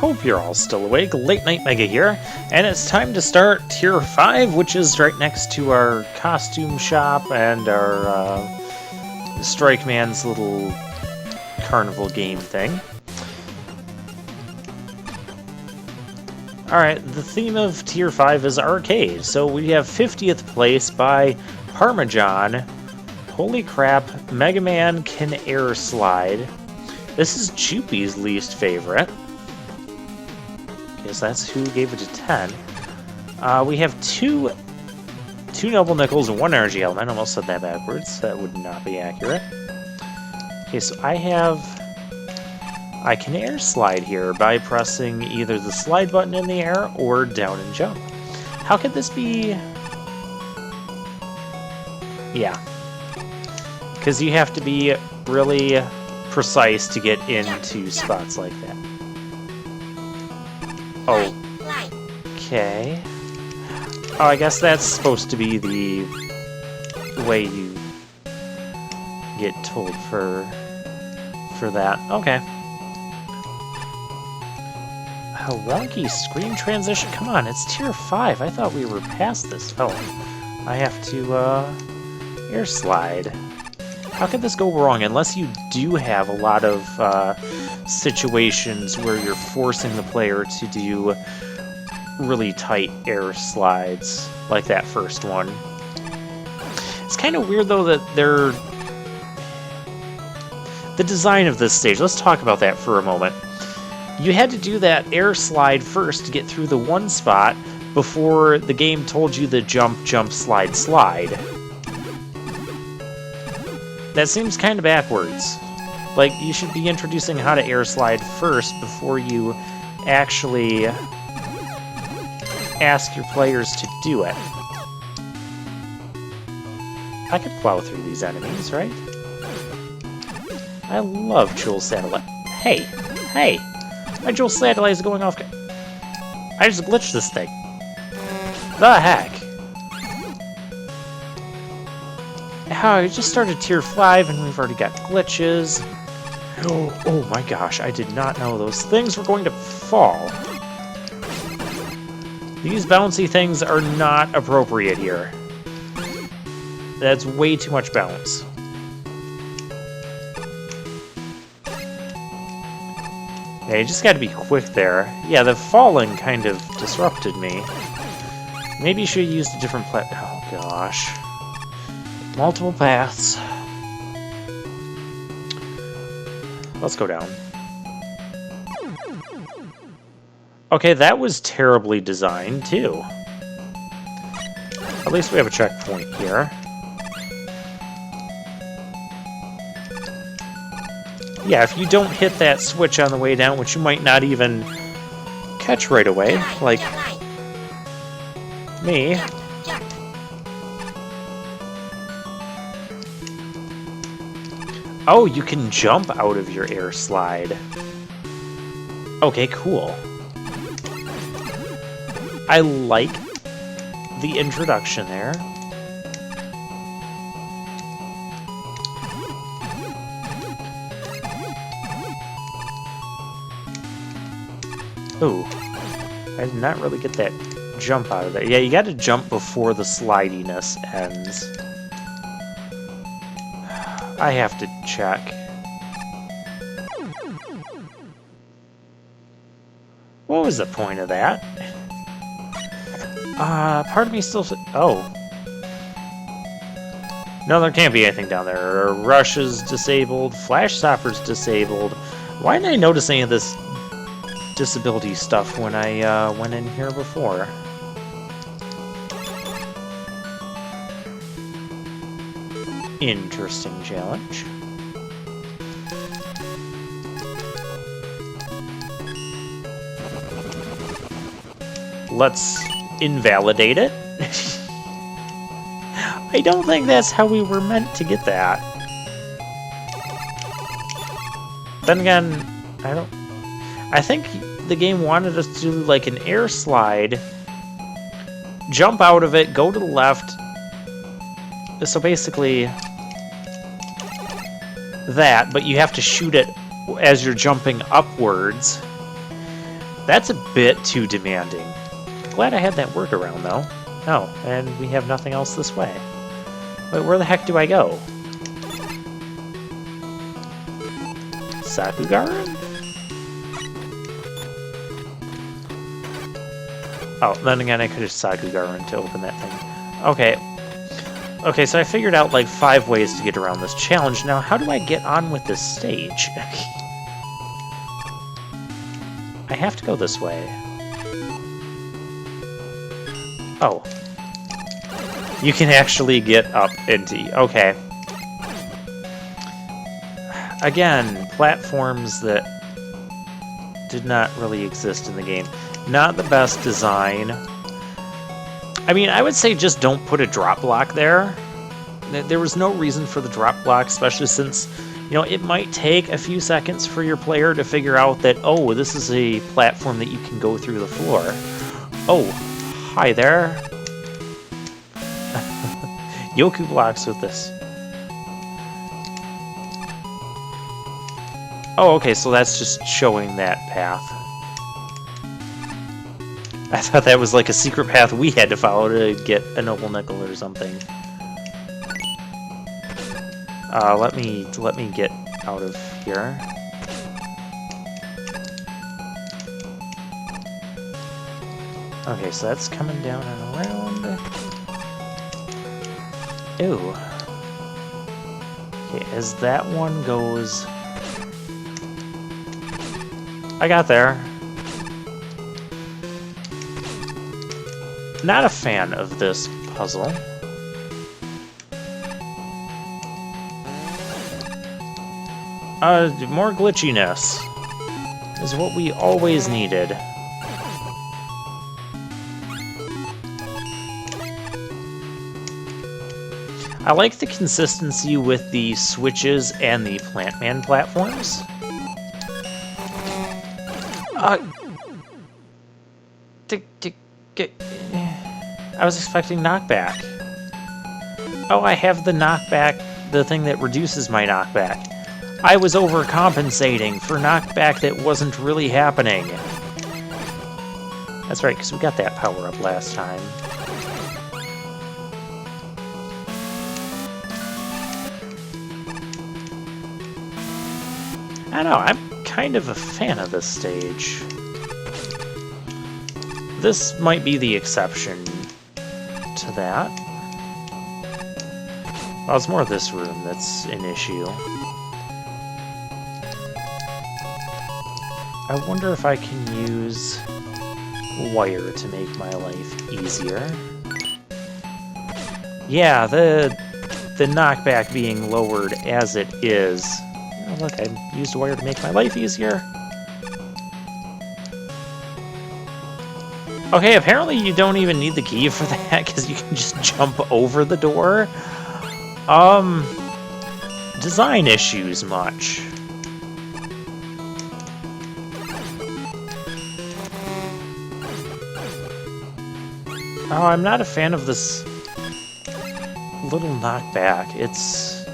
Hope you're all still awake. Late Night Mega here, and it's time to start Tier 5, which is right next to our costume shop and our Strike Man's little carnival game thing. Alright, the theme of Tier 5 is arcade, so we have 50th place by Parmesan. Holy crap, Mega Man can air slide. This is Jupe's least favorite. Okay, so that's who gave it a 10. We have two Noble Nickels and one Energy Element. I almost said that backwards. That would not be accurate. Okay, so I can air slide here by pressing either the slide button in the air or down and jump. How could this be? Yeah. Because you have to be really precise to get into spots like that. Okay. Oh, I guess that's supposed to be the way you get told for that. Okay. A wonky screen transition? Come on, it's Tier 5. I thought we were past this. Oh, I have to air slide. How could this go wrong? Unless you do have a lot of situations where you're forcing the player to do really tight air slides, like that first one. It's kind of weird, though, that the design of this stage. Let's talk about that for a moment. You had to do that air slide first to get through the one spot before the game told you the jump, jump, slide, slide. That seems kind of backwards. Like, you should be introducing how to air slide first before you actually ask your players to do it. I could plow through these enemies, right? I love Jewel Satellite. Hey! Hey! My Jewel Satellite is going off. I just glitched this thing. The heck? I just started Tier 5 and we've already got glitches. Oh my gosh, I did not know those things were going to fall. These bouncy things are not appropriate here. That's way too much bounce. Yeah, you just gotta be quick there. Yeah, the falling kind of disrupted me. Maybe you should have used a different oh gosh. Multiple paths. Let's go down. Okay, that was terribly designed, too. At least we have a checkpoint here. Yeah, if you don't hit that switch on the way down, which you might not even catch right away, like me. Oh, you can jump out of your air slide. Okay, cool. I like the introduction there. Ooh, I did not really get that jump out of there. Yeah, you gotta jump before the slidiness ends. I have to check. What was the point of that? Part of me still... Oh. No, there can't be anything down there. Rush is disabled. Flash Stopper's disabled. Why didn't I notice any of this disability stuff when I went in here before? Interesting challenge. Let's invalidate it. I don't think that's how we were meant to get that. Then again, I think the game wanted us to do like an air slide, jump out of it, go to the left. So basically that, but you have to shoot it as you're jumping upwards. That's a bit too demanding. Glad I had that workaround, though. Oh, and we have nothing else this way. Wait, where the heck do I go? Sakugaru? Oh, then again, I could have Sakugaru to open that thing. Okay. Okay, so I figured out like 5 ways to get around this challenge. Now, how do I get on with this stage? I have to go this way. Oh. You can actually get up into... Okay. Again, platforms that did not really exist in the game. Not the best design. I mean, I would say just don't put a drop block there. There was no reason for the drop block, especially since, you know, it might take a few seconds for your player to figure out that, oh, this is a platform that you can go through the floor. Oh, hi there. Yoke Blocks with this. Oh, okay, so that's just showing that path. I thought that was like a secret path we had to follow to get a noble nickel or something. Let me get out of here. Okay, so that's coming down and around. Ew. Okay, as that one goes... I got there. Not a fan of this puzzle. More glitchiness is what we always needed. I like the consistency with the switches and the Plantman platforms. I was expecting knockback. Oh, I have the knockback, the thing that reduces my knockback. I was overcompensating for knockback that wasn't really happening. That's right, because we got that power-up last time. I don't know, I'm kind of a fan of this stage. This might be the exception to that. Well, it's more this room that's an issue. I wonder if I can use wire to make my life easier. Yeah, the knockback being lowered as it is. Oh, look, I used wire to make my life easier. Okay, apparently you don't even need the key for that, because you can just jump over the door. Design issues much. Oh, I'm not a fan of this little knockback. It's...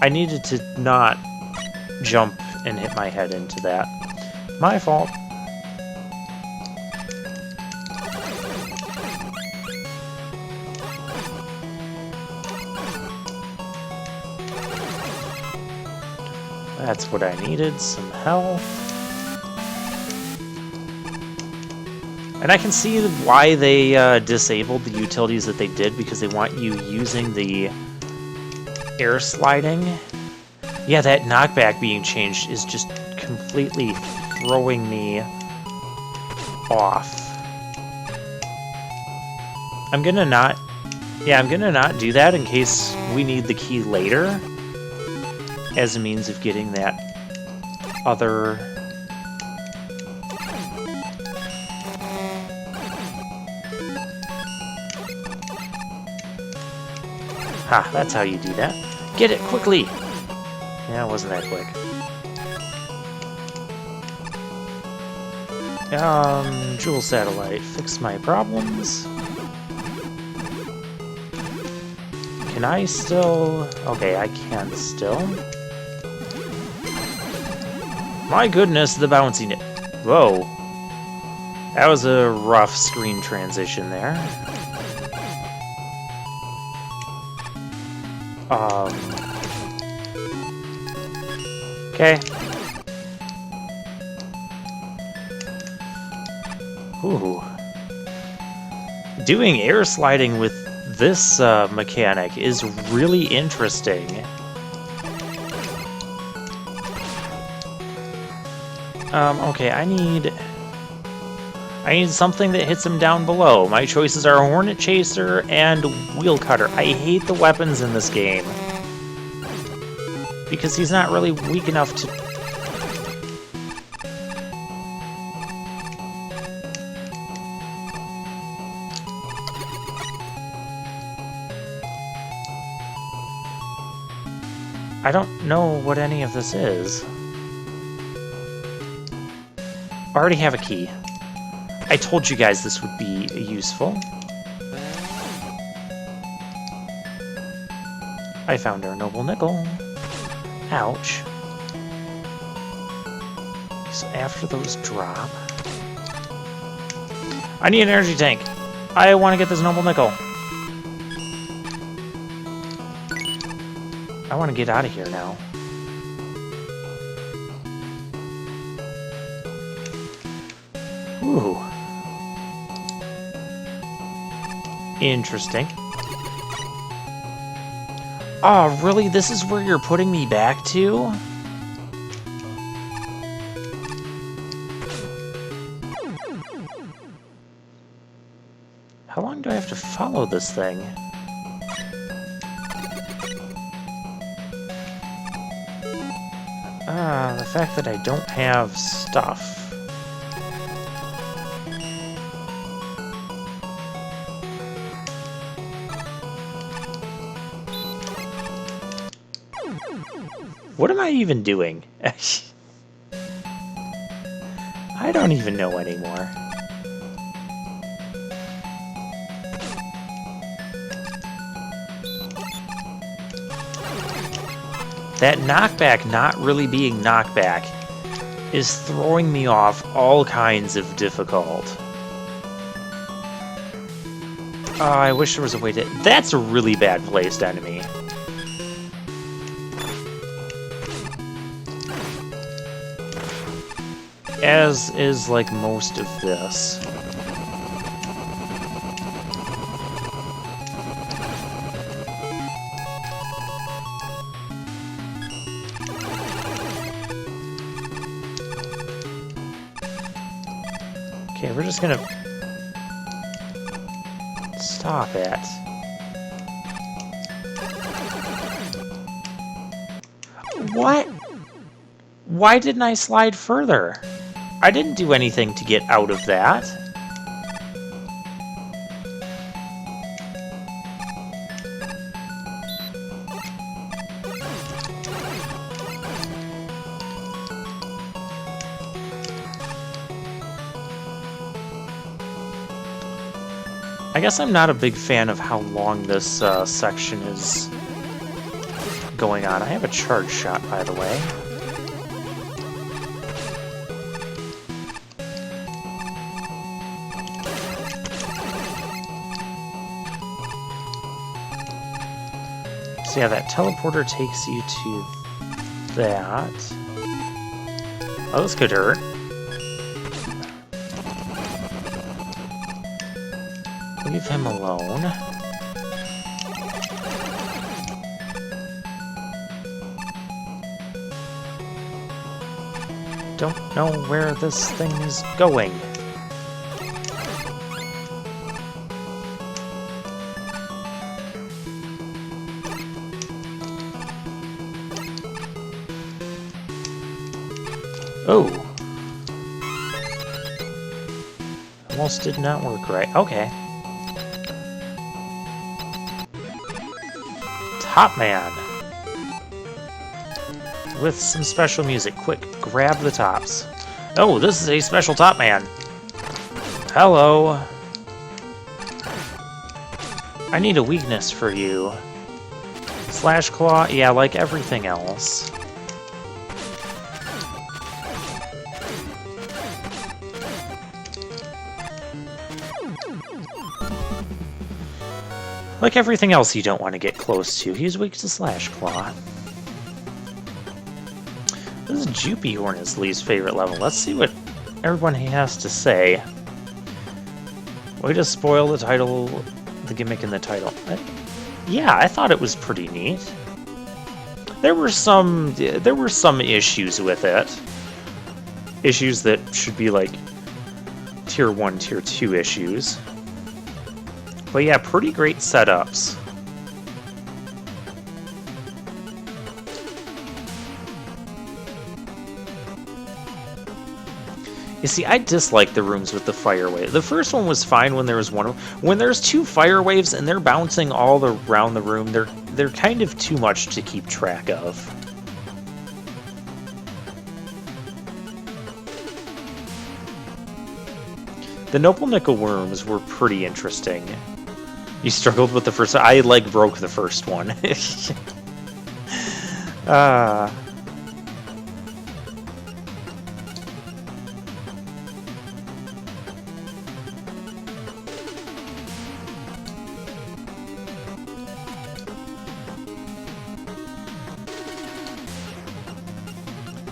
I needed to not jump and hit my head into that. My fault. That's what I needed, some health. And I can see why they disabled the utilities that they did, because they want you using the air sliding. Yeah, that knockback being changed is just completely throwing me off. I'm gonna not do that in case we need the key later as a means of getting that other... Ha, that's how you do that. Get it quickly! Yeah, it wasn't that quick. Jewel Satellite, fix my problems. Can I still... Okay, I can still. My goodness, the bouncing. Whoa. That was a rough screen transition there. Okay. Ooh. Doing air sliding with this mechanic is really interesting. Okay, I need something that hits him down below. My choices are Hornet Chaser and Wheel Cutter. I hate the weapons in this game, because he's not really weak enough to... I don't know what any of this is. I already have a key. I told you guys this would be useful. I found our noble nickel. Ouch. So after those drop... I need an energy tank. I want to get this noble nickel. I want to get out of here now. Ooh. Interesting. Oh, really? This is where you're putting me back to? How long do I have to follow this thing? The fact that I don't have stuff. What am I even doing? I don't even know anymore. That knockback not really being knockback is throwing me off all kinds of difficult. Oh, I wish there was a way to... That's a really bad placed enemy. As is, like, most of this. Okay, we're just gonna... Stop it. What? Why didn't I slide further? I didn't do anything to get out of that. I guess I'm not a big fan of how long this section is going on. I have a charge shot, by the way. So yeah, that teleporter takes you to that. Oh, this could hurt. Leave him alone. Don't know where this thing is going. Oh. Almost did not work right. Okay. Top Man. With some special music. Quick, grab the tops. Oh, this is a special Top Man. Hello. I need a weakness for you. Slash Claw, yeah, like everything else. Like everything else you don't want to get close to, he's weak to Slash Claw. This is Jupe Hornets' least favorite level. Let's see what everyone has to say. Way to spoil the title, the gimmick in the title. Yeah, I thought it was pretty neat. There were some issues with it. Issues that should be like Tier 1, Tier 2 issues. But yeah, pretty great setups. You see, I dislike the rooms with the fire wave. The first one was fine when there was one. When there's two fire waves and they're bouncing all around the room, they're kind of too much to keep track of. The Noble Nickel worms were pretty interesting. You struggled with the first one? I, like, broke the first one.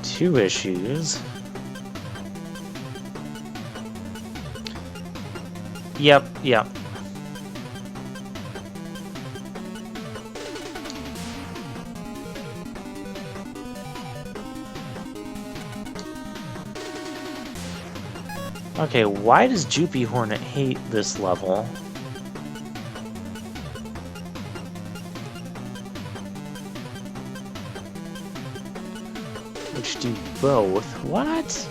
Two issues. Yep. Okay, why does Jupe Hornet hate this level? Which do both? What?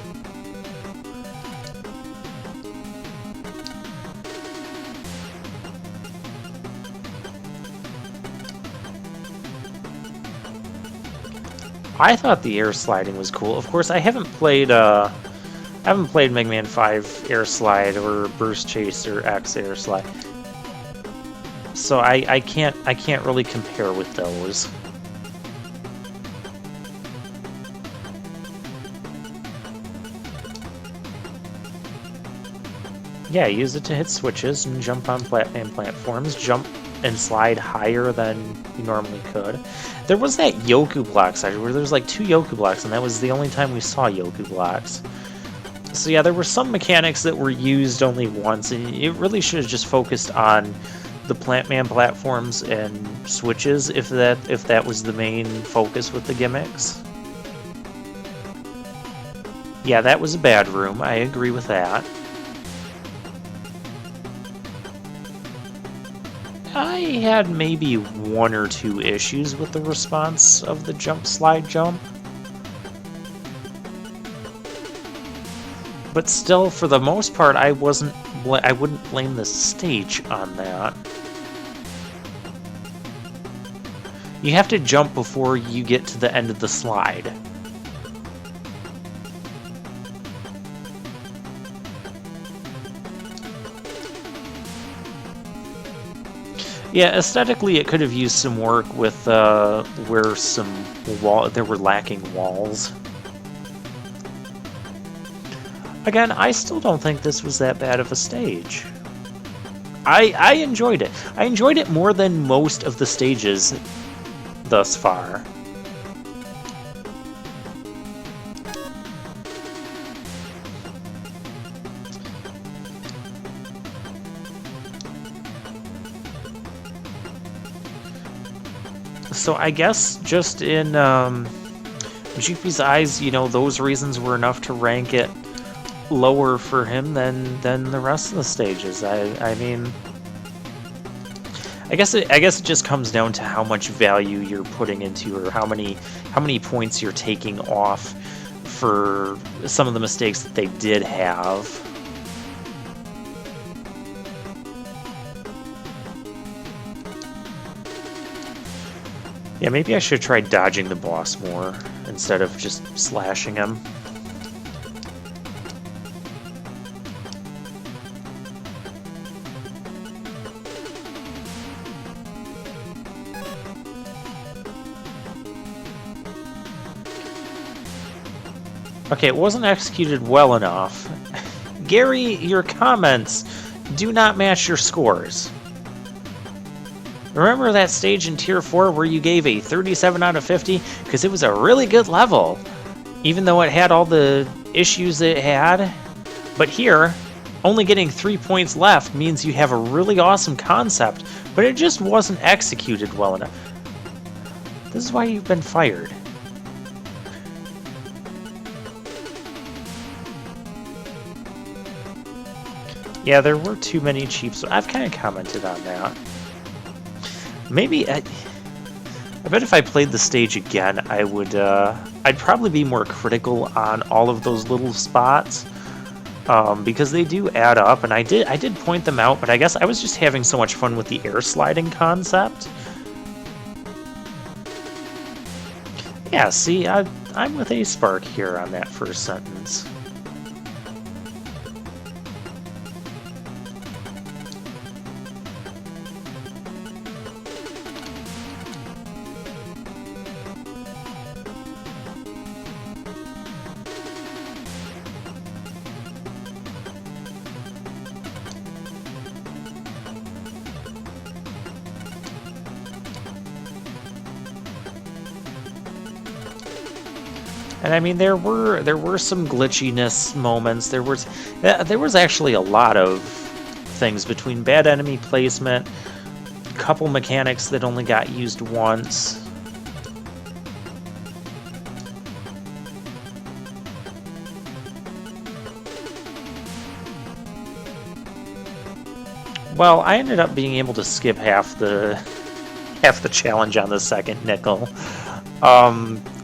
I thought the air sliding was cool. Of course, I haven't played Mega Man 5 Air Slide or Burst Chase or X Air Slide, so I can't really compare with those. Yeah, use it to hit switches and jump on platforms, jump and slide higher than you normally could. There was that Yoke Blocks where there's like 2 Yoke Blocks, and that was the only time we saw Yoke Blocks. So yeah, there were some mechanics that were used only once, and it really should have just focused on the Plantman platforms and switches if that was the main focus with the gimmicks. Yeah, that was a bad room. I agree with that. I had maybe 1 or 2 issues with the response of the jump slide jump. But still, for the most part, I wouldn't blame the stage on that. You have to jump before you get to the end of the slide. Yeah, aesthetically, it could have used some work with where there were lacking walls. Again, I still don't think this was that bad of a stage. I enjoyed it. I enjoyed it more than most of the stages thus far. So I guess just in Jupe's eyes, you know, those reasons were enough to rank it lower for him than the rest of the stages. I mean, I guess it just comes down to how much value you're putting into, or how many points you're taking off for some of the mistakes that they did have. Yeah, maybe I should try dodging the boss more instead of just slashing him. Okay, it wasn't executed well enough. Gary, your comments do not match your scores. Remember that stage in Tier 4 where you gave a 37 out of 50? Because it was a really good level, even though it had all the issues it had. But here, only getting 3 points left means you have a really awesome concept, but it just wasn't executed well enough. This is why you've been fired. Yeah, there were too many cheap, so I've kind of commented on that. Maybe I bet if I played the stage again, I would I'd probably be more critical on all of those little spots. Because they do add up, and I did point them out, but I guess I was just having so much fun with the air sliding concept. Yeah, see, I'm with a spark here on that first sentence. And I mean, there were some glitchiness moments. There was actually a lot of things between bad enemy placement, a couple mechanics that only got used once. Well, I ended up being able to skip half the challenge on the second nickel.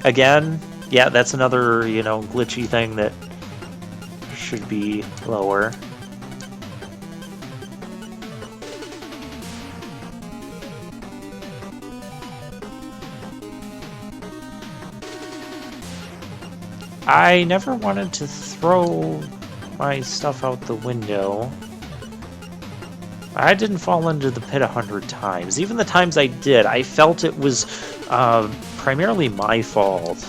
Again, yeah, that's another, you know, glitchy thing that should be lower. I never wanted to throw my stuff out the window. I didn't fall into the pit 100 times. Even the times I did, I felt it was primarily my fault.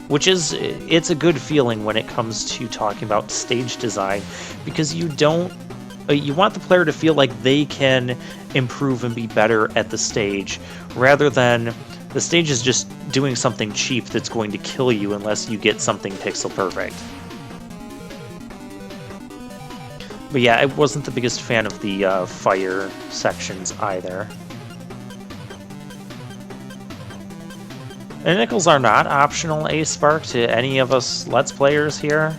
Which is, it's a good feeling when it comes to talking about stage design, because you want the player to feel like they can improve and be better at the stage, rather than the stage is just doing something cheap that's going to kill you unless you get something pixel perfect. But yeah, I wasn't the biggest fan of the fire sections either. And nickels are not optional, A-Spark, to any of us Let's Players here.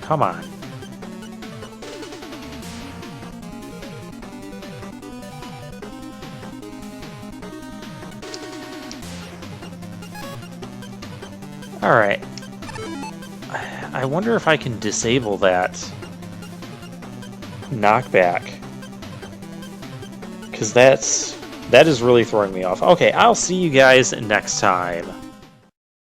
Come on. Alright. I wonder if I can disable that knockback. Because that is really throwing me off. Okay, I'll see you guys next time.